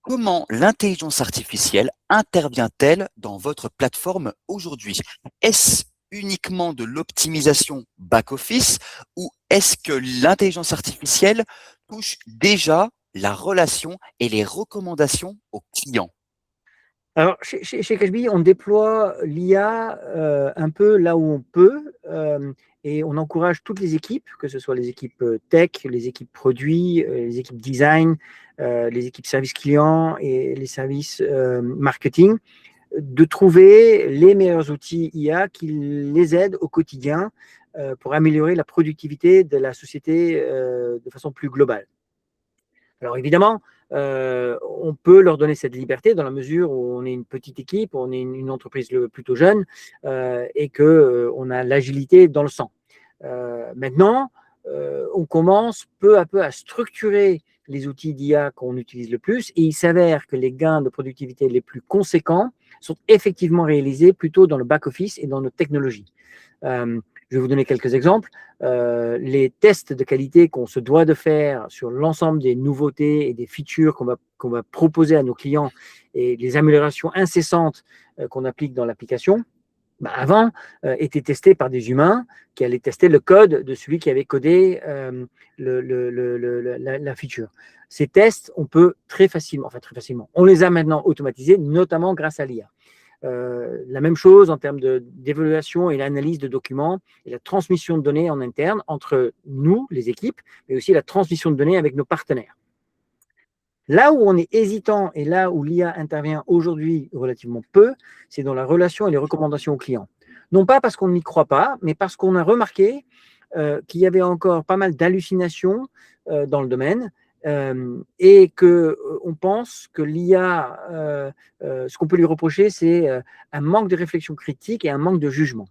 comment l'intelligence artificielle intervient-elle dans votre plateforme aujourd'hui? Est-ce uniquement de l'optimisation back-office ou est-ce que l'intelligence artificielle touche déjà la relation et les recommandations aux clients?
Alors, chez Cashbee, on déploie l'IA un peu là où on peut et on encourage toutes les équipes, que ce soit les équipes tech, les équipes produits, les équipes design, les équipes service client et les services marketing, de trouver les meilleurs outils IA qui les aident au quotidien pour améliorer la productivité de la société de façon plus globale. Alors évidemment, on peut leur donner cette liberté dans la mesure où on est une petite équipe, on est une entreprise plutôt jeune et qu'on a l'agilité dans le sang. Maintenant, on commence peu à peu à structurer les outils d'IA qu'on utilise le plus et il s'avère que les gains de productivité les plus conséquents sont effectivement réalisés plutôt dans le back-office et dans nos technologies. Je vais vous donner quelques exemples. Les tests de qualité qu'on se doit de faire sur l'ensemble des nouveautés et des features qu'on va proposer à nos clients et les améliorations incessantes qu'on applique dans l'application, avant, étaient testés par des humains qui allaient tester le code de celui qui avait codé la feature. Ces tests, on peut très facilement, on les a maintenant automatisés, notamment grâce à l'IA. La même chose en termes d'évaluation et l'analyse de documents et la transmission de données en interne entre nous, les équipes, mais aussi la transmission de données avec nos partenaires. Là où on est hésitant et là où l'IA intervient aujourd'hui relativement peu, c'est dans la relation et les recommandations aux clients. Non pas parce qu'on n'y croit pas, mais parce qu'on a remarqué qu'il y avait encore pas mal d'hallucinations dans le domaine et qu'on pense que l'IA, ce qu'on peut lui reprocher, c'est un manque de réflexion critique et un manque de jugement.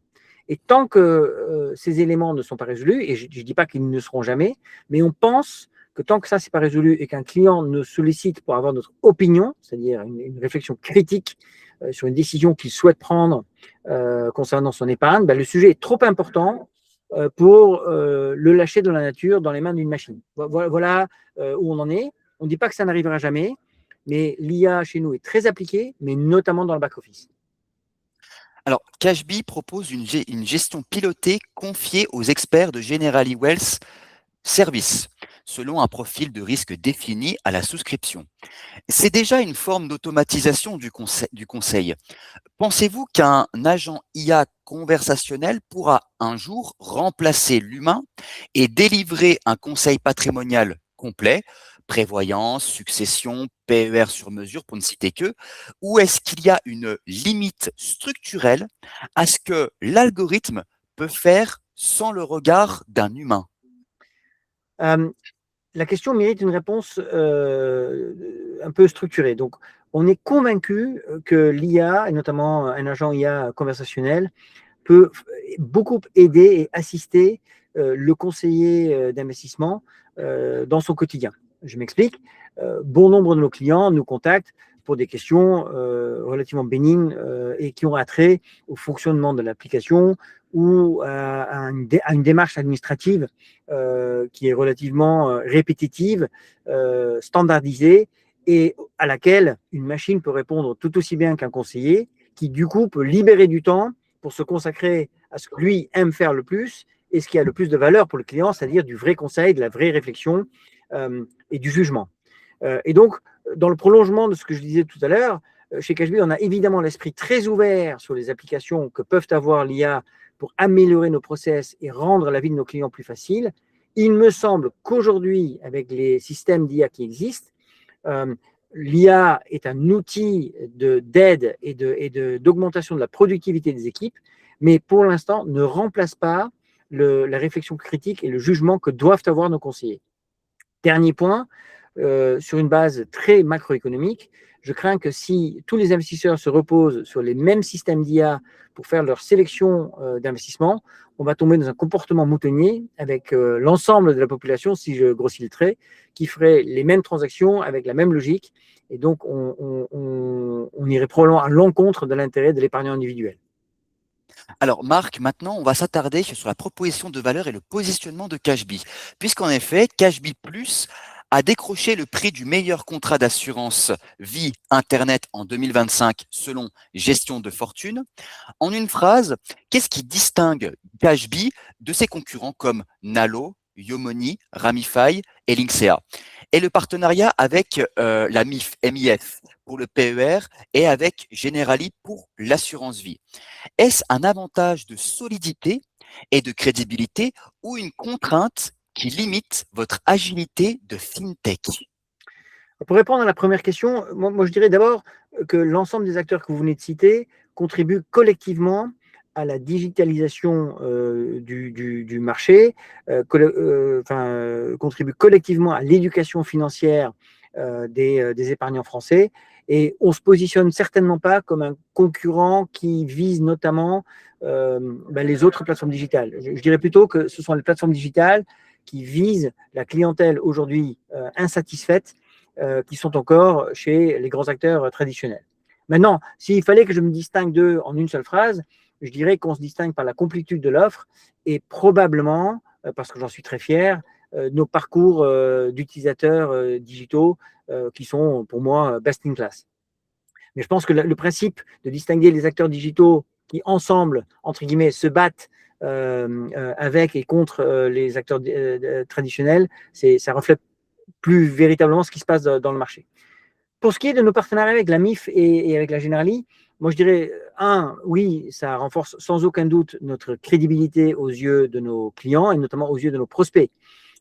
Et tant que ces éléments ne sont pas résolus, et je ne dis pas qu'ils ne seront jamais, mais on pense que tant que ça, ce n'est pas résolu et qu'un client nous sollicite pour avoir notre opinion, c'est-à-dire une réflexion critique sur une décision qu'il souhaite prendre concernant son épargne, le sujet est trop important pour le lâcher dans la nature, dans les mains d'une machine. Voilà où on en est. On ne dit pas que ça n'arrivera jamais, mais l'IA chez nous est très appliquée, mais notamment dans le back-office.
Alors, Cashbee propose une gestion pilotée confiée aux experts de Generali Wealth Service, selon un profil de risque défini à la souscription. C'est déjà une forme d'automatisation du conseil. Pensez-vous qu'un agent IA conversationnel pourra un jour remplacer l'humain et délivrer un conseil patrimonial complet, prévoyance, succession, PER sur mesure pour ne citer que, ou est-ce qu'il y a une limite structurelle à ce que l'algorithme peut faire sans le regard d'un humain?
La question mérite une réponse un peu structurée. Donc, on est convaincu que l'IA, et notamment un agent IA conversationnel, peut beaucoup aider et assister le conseiller d'investissement dans son quotidien. Je m'explique. Bon nombre de nos clients nous contactent pour des questions relativement bénignes et qui ont attrait au fonctionnement de l'application ou à une démarche administrative qui est relativement répétitive, standardisée, et à laquelle une machine peut répondre tout aussi bien qu'un conseiller, qui du coup peut libérer du temps pour se consacrer à ce que lui aime faire le plus et ce qui a le plus de valeur pour le client, c'est-à-dire du vrai conseil, de la vraie réflexion et du jugement. Et donc, dans le prolongement de ce que je disais tout à l'heure, chez Cashbee, on a évidemment l'esprit très ouvert sur les applications que peuvent avoir l'IA pour améliorer nos process et rendre la vie de nos clients plus facile. Il me semble qu'aujourd'hui, avec les systèmes d'IA qui existent, l'IA est un outil d'aide et d'augmentation de la productivité des équipes, mais pour l'instant ne remplace pas la réflexion critique et le jugement que doivent avoir nos conseillers. Dernier point, sur une base très macroéconomique, je crains que si tous les investisseurs se reposent sur les mêmes systèmes d'IA pour faire leur sélection d'investissement, on va tomber dans un comportement moutonnier avec l'ensemble de la population, si je grossis le trait, qui ferait les mêmes transactions avec la même logique. Et donc, on irait probablement à l'encontre de l'intérêt de l'épargnant individuel.
Alors, Marc, maintenant, on va s'attarder sur la proposition de valeur et le positionnement de Cashbee. Puisqu'en effet, Cashbee Plus a décroché le prix du meilleur contrat d'assurance vie Internet en 2025 selon Gestion de Fortune. En une phrase, qu'est-ce qui distingue Cashbee de ses concurrents comme Nalo, Yomoni, Ramify et Linksea? Et le partenariat avec la MIF pour le PER et avec Generali pour l'assurance vie. Est-ce un avantage de solidité et de crédibilité ou une contrainte qui limite votre agilité de fintech?
Pour répondre à la première question, moi je dirais d'abord que l'ensemble des acteurs que vous venez de citer contribuent collectivement à la digitalisation du marché, contribuent collectivement à l'éducation financière des épargnants français. Et on ne se positionne certainement pas comme un concurrent qui vise notamment les autres plateformes digitales. Je dirais plutôt que ce sont les plateformes digitales qui visent la clientèle aujourd'hui insatisfaite, qui sont encore chez les grands acteurs traditionnels. Maintenant, s'il fallait que je me distingue d'eux en une seule phrase, je dirais qu'on se distingue par la complétude de l'offre et probablement, parce que j'en suis très fier, nos parcours d'utilisateurs digitaux qui sont pour moi best in class. Mais je pense que le principe de distinguer les acteurs digitaux qui ensemble, entre guillemets, se battent avec et contre les acteurs traditionnels, ça reflète plus véritablement ce qui se passe dans le marché. Pour ce qui est de nos partenariats avec la MIF et avec la Generali, moi je dirais, oui, ça renforce sans aucun doute notre crédibilité aux yeux de nos clients et notamment aux yeux de nos prospects.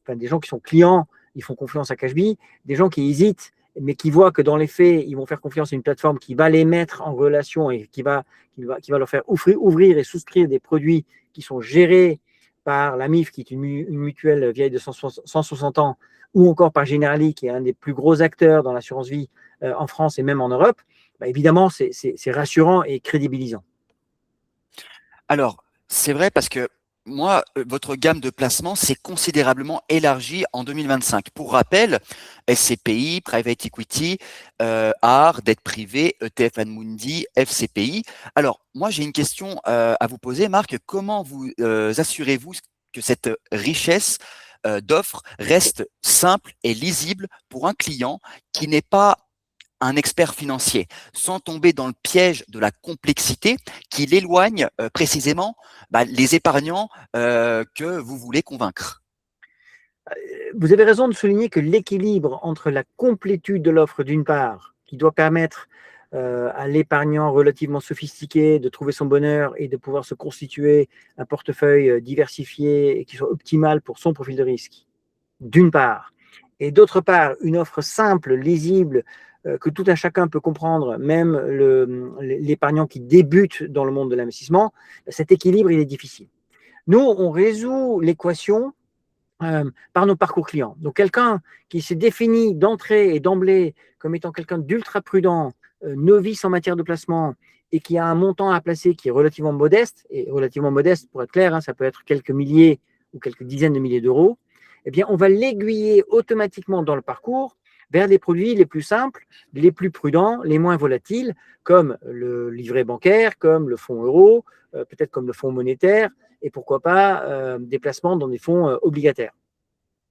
Enfin, des gens qui sont clients, ils font confiance à Cashbee, des gens qui hésitent, mais qui voient que dans les faits, ils vont faire confiance à une plateforme qui va les mettre en relation et qui va leur faire ouvrir et souscrire des produits qui sont gérés par la MIF, qui est une mutuelle vieille de 160 ans, ou encore par Generali, qui est un des plus gros acteurs dans l'assurance vie en France et même en Europe, évidemment, c'est rassurant et crédibilisant.
Alors, c'est vrai parce que moi, votre gamme de placements s'est considérablement élargie en 2025. Pour rappel, SCPI, Private Equity, AR, dette privée, ETF Amundi, FCPI. Alors, moi, j'ai une question à vous poser, Marc. Comment vous assurez-vous que cette richesse d'offres reste simple et lisible pour un client qui n'est pas un expert financier, sans tomber dans le piège de la complexité qui l'éloigne précisément les épargnants que vous voulez convaincre?
Vous avez raison de souligner que l'équilibre entre la complétude de l'offre d'une part, qui doit permettre à l'épargnant relativement sophistiqué de trouver son bonheur et de pouvoir se constituer un portefeuille diversifié et qui soit optimal pour son profil de risque, d'une part, et d'autre part, une offre simple, lisible, que tout un chacun peut comprendre, même l'épargnant qui débute dans le monde de l'investissement, cet équilibre, il est difficile. Nous, on résout l'équation par nos parcours clients. Donc, quelqu'un qui s'est défini d'entrée et d'emblée comme étant quelqu'un d'ultra prudent, novice en matière de placement et qui a un montant à placer qui est relativement modeste, et relativement modeste pour être clair, ça peut être quelques milliers ou quelques dizaines de milliers d'euros, eh bien, on va l'aiguiller automatiquement dans le parcours vers des produits les plus simples, les plus prudents, les moins volatiles, comme le livret bancaire, comme le fonds euro, peut-être comme le fonds monétaire, et pourquoi pas des placements dans des fonds obligataires.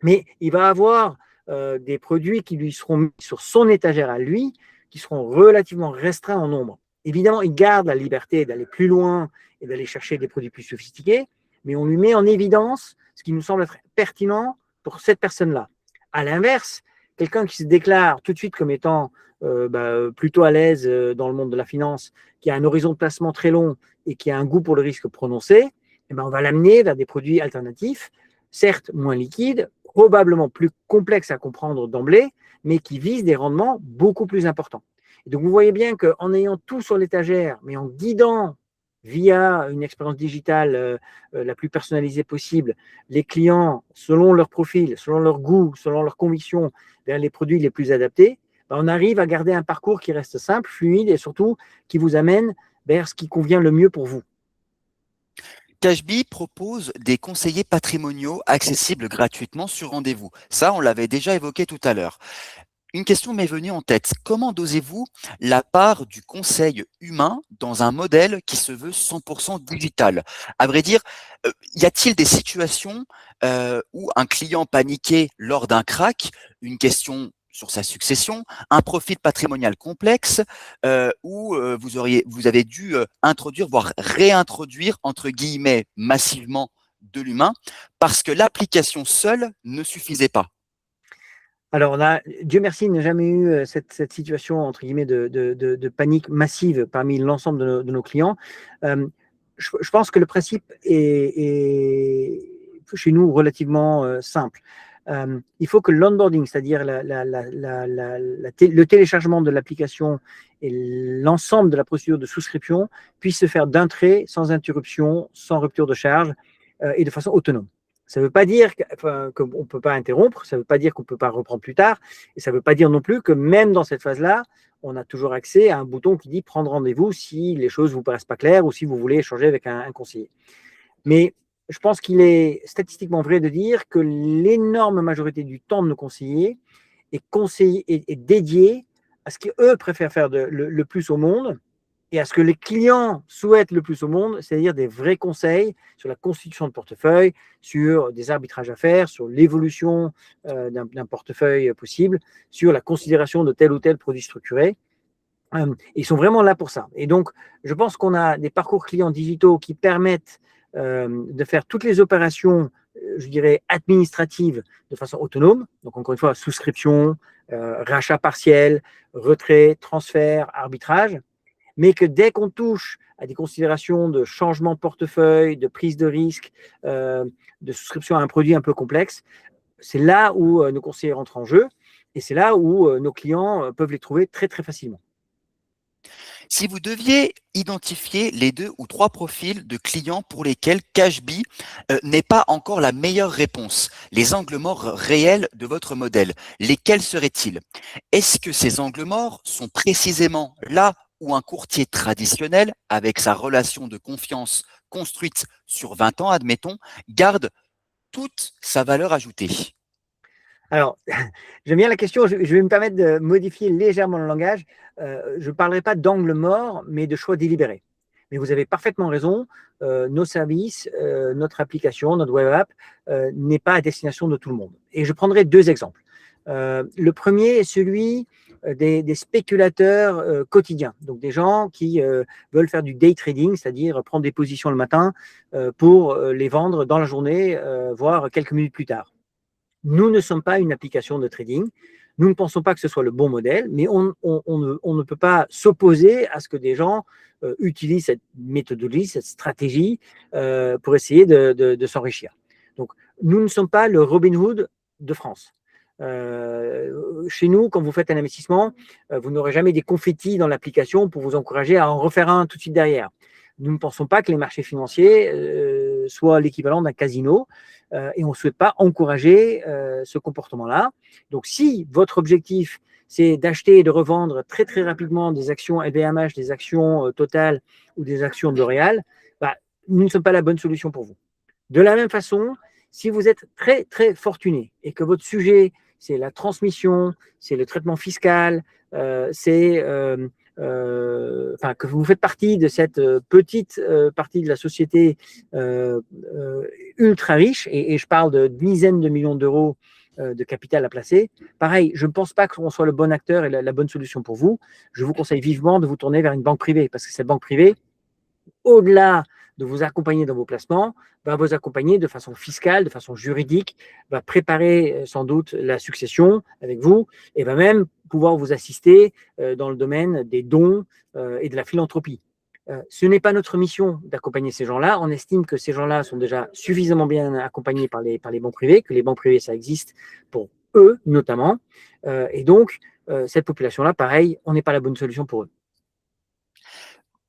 Mais il va avoir des produits qui lui seront mis sur son étagère à lui, qui seront relativement restreints en nombre. Évidemment, il garde la liberté d'aller plus loin et d'aller chercher des produits plus sophistiqués, mais on lui met en évidence ce qui nous semble être pertinent pour cette personne-là. À l'inverse, quelqu'un qui se déclare tout de suite comme étant plutôt à l'aise dans le monde de la finance, qui a un horizon de placement très long et qui a un goût pour le risque prononcé, eh ben, on va l'amener vers des produits alternatifs, certes moins liquides, probablement plus complexes à comprendre d'emblée, mais qui visent des rendements beaucoup plus importants. Et donc vous voyez bien qu'en ayant tout sur l'étagère, mais en guidant via une expérience digitale la plus personnalisée possible, les clients, selon leur profil, selon leur goût, selon leurs convictions, vers les produits les plus adaptés, ben on arrive à garder un parcours qui reste simple, fluide et surtout qui vous amène vers ce qui convient le mieux pour vous.
Cashbee propose des conseillers patrimoniaux accessibles gratuitement sur rendez-vous. Ça, on l'avait déjà évoqué tout à l'heure. Une question m'est venue en tête. Comment dosez-vous la part du conseil humain dans un modèle qui se veut 100% digital? À vrai dire, y a-t-il des situations où un client paniqué lors d'un crack, une question sur sa succession, un profil patrimonial complexe, où vous avez dû introduire, voire réintroduire, entre guillemets, massivement de l'humain, parce que l'application seule ne suffisait pas?
Alors, Dieu merci, n'a jamais eu cette situation, entre guillemets, de panique massive parmi l'ensemble de nos clients. Je pense que le principe est chez nous relativement simple. Il faut que l'onboarding, c'est-à-dire le téléchargement de l'application et l'ensemble de la procédure de souscription puisse se faire d'un trait, sans interruption, sans rupture de charge et de façon autonome. Ça ne veut pas dire qu'on ne peut pas interrompre, ça ne veut pas dire qu'on ne peut pas reprendre plus tard, et ça ne veut pas dire non plus que même dans cette phase-là, on a toujours accès à un bouton qui dit prendre rendez-vous si les choses ne vous paraissent pas claires ou si vous voulez échanger avec un conseiller. Mais je pense qu'il est statistiquement vrai de dire que l'énorme majorité du temps de nos conseillers est dédié à ce qu'eux préfèrent faire le plus au monde, et à ce que les clients souhaitent le plus au monde, c'est-à-dire des vrais conseils sur la constitution de portefeuille, sur des arbitrages à faire, sur l'évolution d'un portefeuille possible, sur la considération de tel ou tel produit structuré. Ils sont vraiment là pour ça. Et donc, je pense qu'on a des parcours clients digitaux qui permettent de faire toutes les opérations, je dirais, administratives de façon autonome. Donc, encore une fois, souscription, rachat partiel, retrait, transfert, arbitrage, mais que dès qu'on touche à des considérations de changement de portefeuille, de prise de risque, de souscription à un produit un peu complexe, c'est là où nos conseillers rentrent en jeu et c'est là où nos clients peuvent les trouver très, très facilement.
Si vous deviez identifier les 2 ou 3 profils de clients pour lesquels Cashbee n'est pas encore la meilleure réponse, les angles morts réels de votre modèle, lesquels seraient-ils? Est-ce que ces angles morts sont précisément là où un courtier traditionnel, avec sa relation de confiance construite sur 20 ans, admettons, garde toute sa valeur ajoutée?
Alors, j'aime bien la question, je vais me permettre de modifier légèrement le langage. Je ne parlerai pas d'angle mort, mais de choix délibéré. Mais vous avez parfaitement raison, nos services, notre application, notre web app n'est pas à destination de tout le monde. Et je prendrai 2 exemples. Le premier est celui des spéculateurs quotidiens, donc des gens qui veulent faire du day trading, c'est-à-dire prendre des positions le matin pour les vendre dans la journée, voire quelques minutes plus tard. Nous ne sommes pas une application de trading. Nous ne pensons pas que ce soit le bon modèle, mais on ne peut pas s'opposer à ce que des gens utilisent cette méthodologie, cette stratégie pour essayer de s'enrichir. Donc, nous ne sommes pas le Robinhood de France. Chez nous, quand vous faites un investissement, vous n'aurez jamais des confettis dans l'application pour vous encourager à en refaire un tout de suite derrière. Nous ne pensons pas que les marchés financiers soient l'équivalent d'un casino et on ne souhaite pas encourager ce comportement-là. Donc, si votre objectif, c'est d'acheter et de revendre très, très rapidement des actions LVMH, des actions Total ou des actions de L'Oréal, nous ne sommes pas la bonne solution pour vous. De la même façon, si vous êtes très, très fortuné et que votre sujet, c'est la transmission, c'est le traitement fiscal, c'est que vous faites partie de cette petite partie de la société ultra riche, et je parle de dizaines de millions d'euros de capital à placer. Pareil, je ne pense pas qu'on soit le bon acteur et la bonne solution pour vous. Je vous conseille vivement de vous tourner vers une banque privée, parce que cette banque privée, au-delà de vous accompagner dans vos placements, va vous accompagner de façon fiscale, de façon juridique, va préparer sans doute la succession avec vous et va même pouvoir vous assister dans le domaine des dons et de la philanthropie. Ce n'est pas notre mission d'accompagner ces gens-là. On estime que ces gens-là sont déjà suffisamment bien accompagnés par les banques privées, que les banques privées, ça existe pour eux notamment. Et donc, cette population-là, pareil, on n'est pas la bonne solution pour eux.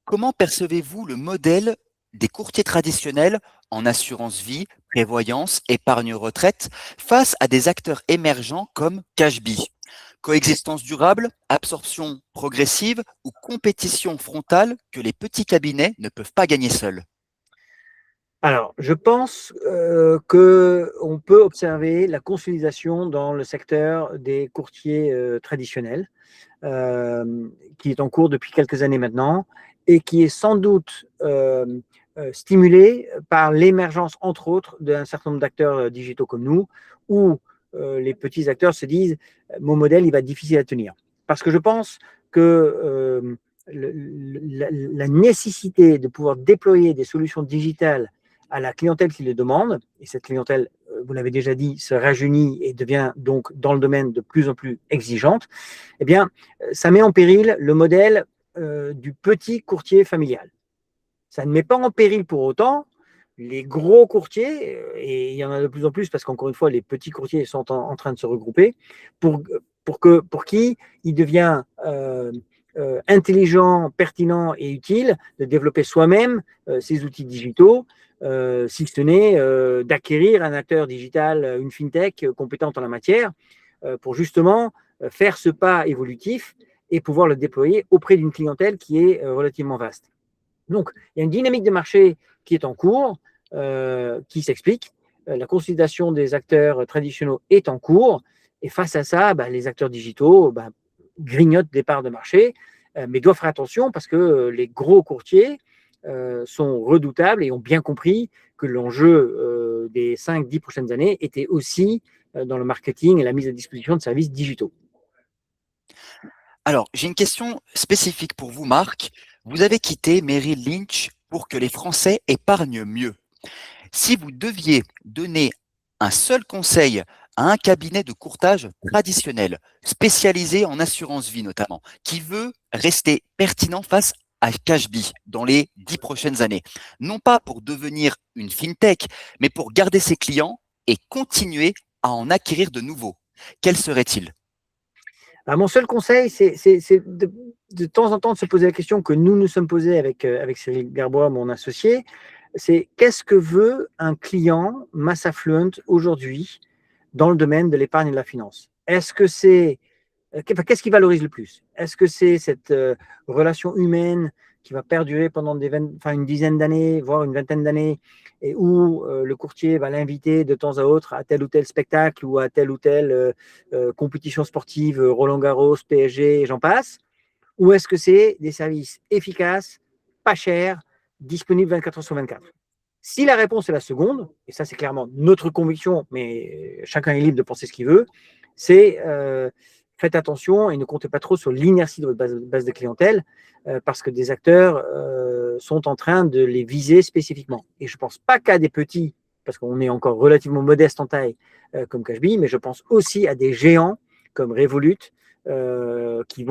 Comment percevez-vous le modèle des courtiers traditionnels en assurance vie, prévoyance, épargne retraite face à des acteurs émergents comme Cashbee? Coexistence durable, absorption progressive ou compétition frontale que les petits cabinets ne peuvent pas gagner seuls?
Alors, je pense qu'on peut observer la consolidation dans le secteur des courtiers traditionnels, qui est en cours depuis quelques années maintenant et qui est sans doute stimulé par l'émergence, entre autres, d'un certain nombre d'acteurs digitaux comme nous, où les petits acteurs se disent mon modèle, il va être difficile à tenir. Parce que je pense que la nécessité de pouvoir déployer des solutions digitales à la clientèle qui le demande, et cette clientèle, vous l'avez déjà dit, se rajeunit et devient donc dans le domaine de plus en plus exigeante, eh bien, ça met en péril le modèle du petit courtier familial. Ça ne met pas en péril pour autant les gros courtiers, et il y en a de plus en plus parce qu'encore une fois, les petits courtiers sont en train de se regrouper, pour qui il devient intelligent, pertinent et utile de développer soi-même ces outils digitaux, si ce n'est d'acquérir un acteur digital, une fintech compétente en la matière, pour justement faire ce pas évolutif et pouvoir le déployer auprès d'une clientèle qui est relativement vaste. Donc, il y a une dynamique de marché qui est en cours, qui s'explique. La consolidation des acteurs traditionnels est en cours. Et face à ça, les acteurs digitaux grignotent des parts de marché, mais doivent faire attention parce que les gros courtiers sont redoutables et ont bien compris que l'enjeu des 5-10 prochaines années était aussi dans le marketing et la mise à disposition de services digitaux.
Alors, j'ai une question spécifique pour vous, Marc. Vous avez quitté Merrill Lynch pour que les Français épargnent mieux. Si vous deviez donner un seul conseil à un cabinet de courtage traditionnel, spécialisé en assurance vie notamment, qui veut rester pertinent face à Cashbee dans les 10 prochaines années, non pas pour devenir une fintech, mais pour garder ses clients et continuer à en acquérir de nouveaux, quel serait-il?
Mon seul conseil, c'est de temps en temps de se poser la question que nous sommes posés avec Cyril Garbois, mon associé, c'est qu'est-ce que veut un client mass affluent aujourd'hui dans le domaine de l'épargne et de la finance? Est-ce que c'est qu'est-ce qui valorise le plus? Est-ce que c'est cette relation humaine qui va perdurer pendant une dizaine d'années, voire une vingtaine d'années, et où le courtier va l'inviter de temps à autre à tel ou tel spectacle ou à telle ou telle compétition sportive, Roland-Garros, PSG, et j'en passe? Ou est-ce que c'est des services efficaces, pas chers, disponibles 24 heures sur 24? Si la réponse est la seconde, et ça c'est clairement notre conviction, mais chacun est libre de penser ce qu'il veut, c'est faites attention et ne comptez pas trop sur l'inertie de votre base de clientèle, parce que des acteurs sont en train de les viser spécifiquement. Et je ne pense pas qu'à des petits, parce qu'on est encore relativement modeste en taille comme Cashbee, mais je pense aussi à des géants comme Revolut qui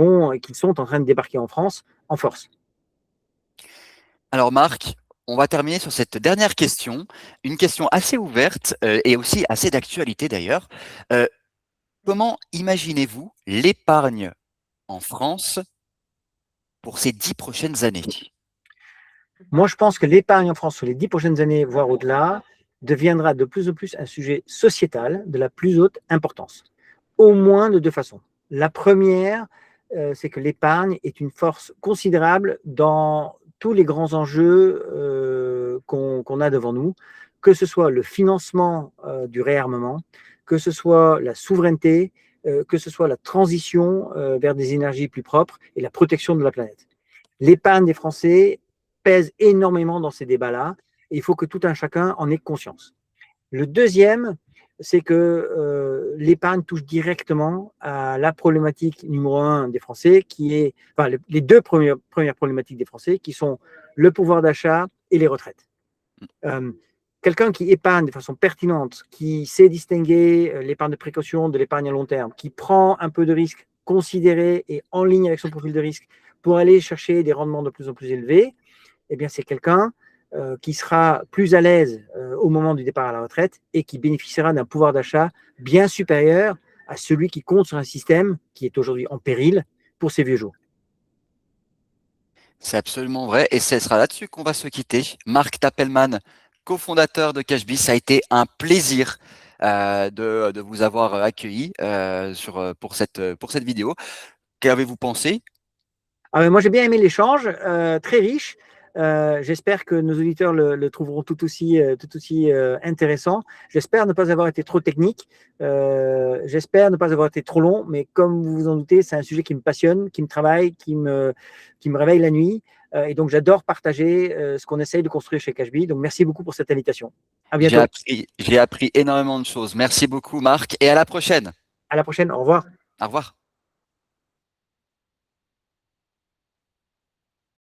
sont en train de débarquer en France en force.
Alors Marc, on va terminer sur cette dernière question, une question assez ouverte et aussi assez d'actualité d'ailleurs. Euh, Comment imaginez-vous l'épargne en France pour ces 10 prochaines années?
Moi, je pense que l'épargne en France sur les 10 prochaines années, voire au-delà, deviendra de plus en plus un sujet sociétal de la plus haute importance, au moins de deux façons. La première, c'est que l'épargne est une force considérable dans tous les grands enjeux qu'on a devant nous, que ce soit le financement du réarmement, que ce soit la souveraineté, que ce soit la transition vers des énergies plus propres et la protection de la planète. L'épargne des Français pèse énormément dans ces débats-là et il faut que tout un chacun en ait conscience. Le deuxième, c'est que l'épargne touche directement à la problématique numéro un des Français, qui est, enfin, les deux premières problématiques des Français, qui sont le pouvoir d'achat et les retraites. Euh, Quelqu'un qui épargne de façon pertinente, qui sait distinguer l'épargne de précaution de l'épargne à long terme, qui prend un peu de risque considéré et en ligne avec son profil de risque pour aller chercher des rendements de plus en plus élevés, eh bien, c'est quelqu'un qui sera plus à l'aise au moment du départ à la retraite et qui bénéficiera d'un pouvoir d'achat bien supérieur à celui qui compte sur un système qui est aujourd'hui en péril pour ses vieux jours.
C'est absolument vrai. Et ce sera là-dessus qu'on va se quitter. Marc Tappelman, cofondateur de Cashbee, ça a été un plaisir de vous avoir accueilli pour cette vidéo. Qu'avez-vous pensé?
Moi, j'ai bien aimé l'échange, très riche. J'espère que nos auditeurs le trouveront tout aussi intéressant. J'espère ne pas avoir été trop technique. J'espère ne pas avoir été trop long. Mais comme vous vous en doutez, c'est un sujet qui me passionne, qui me travaille, qui me réveille la nuit. Et donc, j'adore partager ce qu'on essaye de construire chez Cashbee. Donc, merci beaucoup pour cette invitation. À bientôt.
J'ai appris énormément de choses. Merci beaucoup, Marc, et à la prochaine.
À la prochaine. Au revoir.
Au revoir.